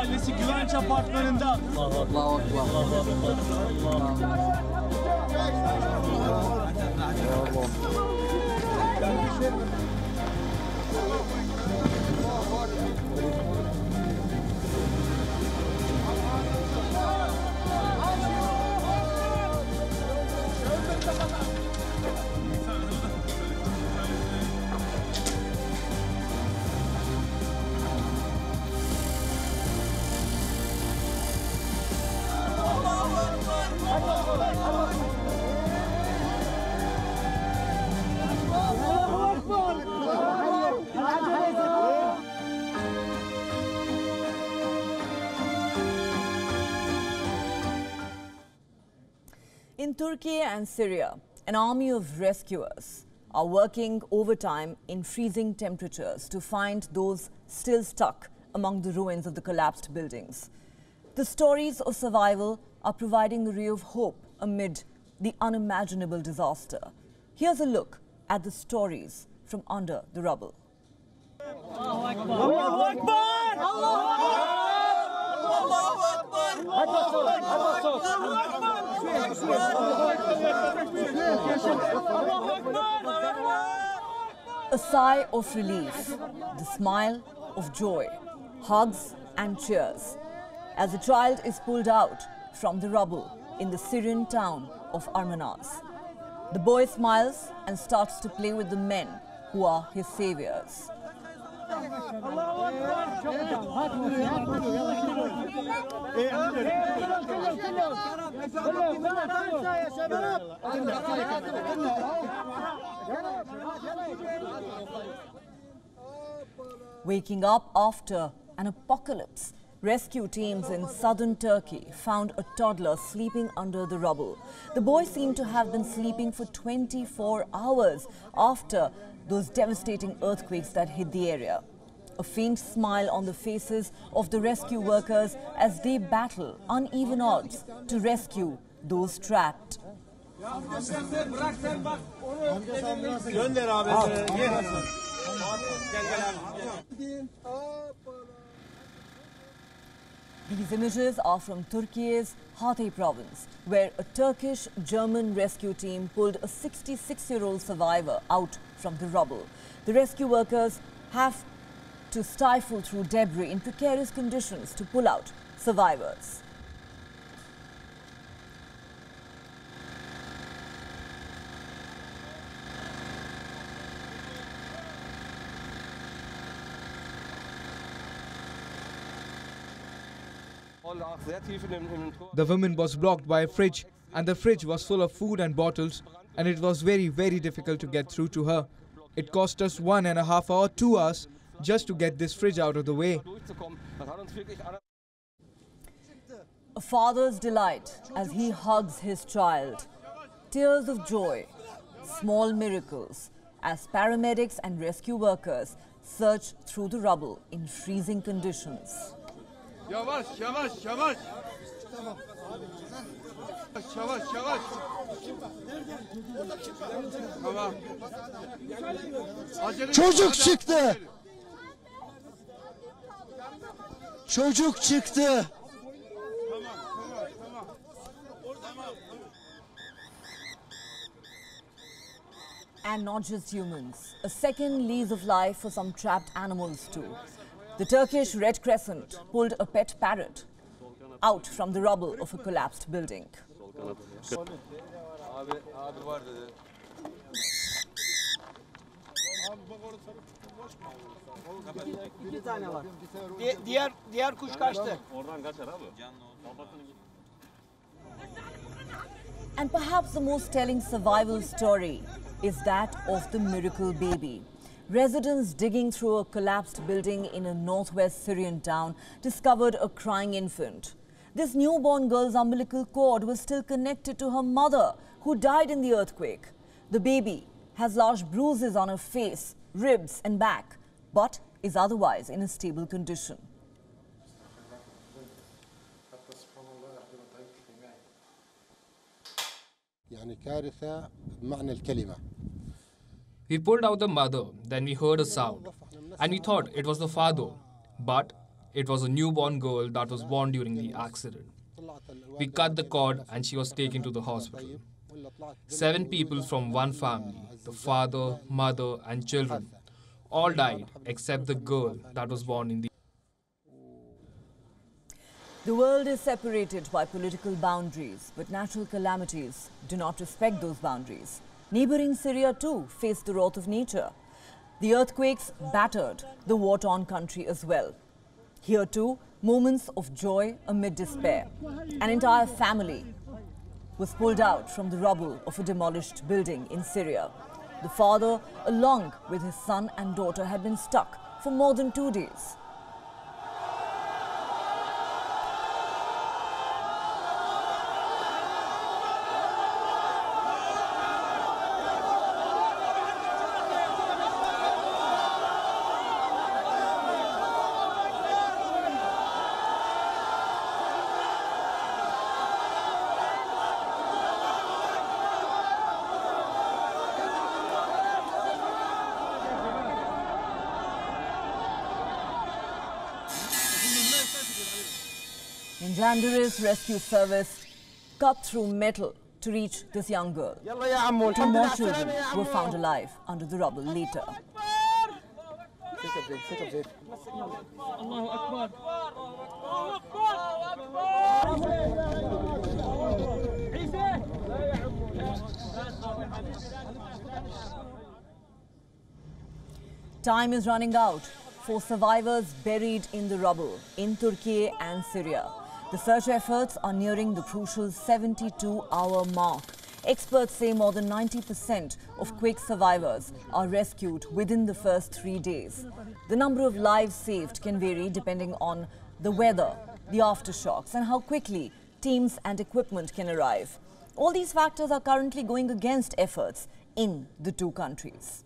ailesi güvenç apartmanında. Allahu Ekber. In Turkey and Syria, an army of rescuers are working overtime in freezing temperatures to find those still stuck among the ruins of the collapsed buildings. The stories of survival are providing a ray of hope amid the unimaginable disaster. Here's a look at the stories from under the rubble. Allahu Ekber! Allahu Ekber! Allahu Ekber! A sigh of relief, the smile of joy, hugs and cheers as a child is pulled out from the rubble in the Syrian town of Armanas. The boy smiles and starts to play with the men who are his saviors. Waking up after an apocalypse, rescue teams in southern Turkey found a toddler sleeping under the rubble. The boy seemed to have been sleeping for 24 hours after those devastating earthquakes that hit the area. A faint smile on the faces of the rescue workers as they battle uneven odds to rescue those trapped. These images are from Turkey's Hatay province, where a Turkish-German rescue team pulled a 66-year-old survivor out from the rubble. The rescue workers have to stifle through debris in precarious conditions to pull out survivors. The woman was blocked by a fridge, and the fridge was full of food and bottles, and it was very, very difficult to get through to her. It cost us 1.5 hours, 2 hours just to get this fridge out of the way. A father's delight as he hugs his child. Tears of joy, small miracles as paramedics and rescue workers search through the rubble in freezing conditions. Yavaş, yavaş, yavaş. Yavaş, yavaş. Tamam. Çocuk çıktı. Çocuk çıktı. And not just humans, a second lease of life for some trapped animals too. The Turkish Red Crescent pulled a pet parrot out from the rubble of a collapsed building. Diğer kuş kaçtı. And perhaps the most telling survival story is that of the miracle baby. Residents digging through a collapsed building in a northwest Syrian town discovered a crying infant. This newborn girl's umbilical cord was still connected to her mother, who died in the earthquake. The baby has large bruises on her face, ribs and back, but is otherwise in a stable condition. We pulled out the mother, then we heard a sound, and we thought it was the father, but It was a newborn girl that was born during the accident. We cut the cord and she was taken to the hospital. 7 people from one family, the father, mother and children, all died except the girl that was born in the... The world is separated by political boundaries, but natural calamities do not respect those boundaries. Neighboring Syria too faced the wrath of nature. The earthquakes battered the war-torn country as well. Here too, moments of joy amid despair. An entire family was pulled out from the rubble of a demolished building in Syria. The father, along with his son and daughter, had been stuck for more than 2 days. In Jandaris rescue service cut through metal to reach this young girl. 2 more children were found alive under the rubble later. Time is running out for survivors buried in the rubble in Turkiye and Syria. The search efforts are nearing the crucial 72-hour mark. Experts say more than 90% of Quake survivors are rescued within the first 3 days. The number of lives saved can vary depending on the weather, the aftershocks, and how quickly teams and equipment can arrive. All these factors are currently going against efforts in the 2 countries.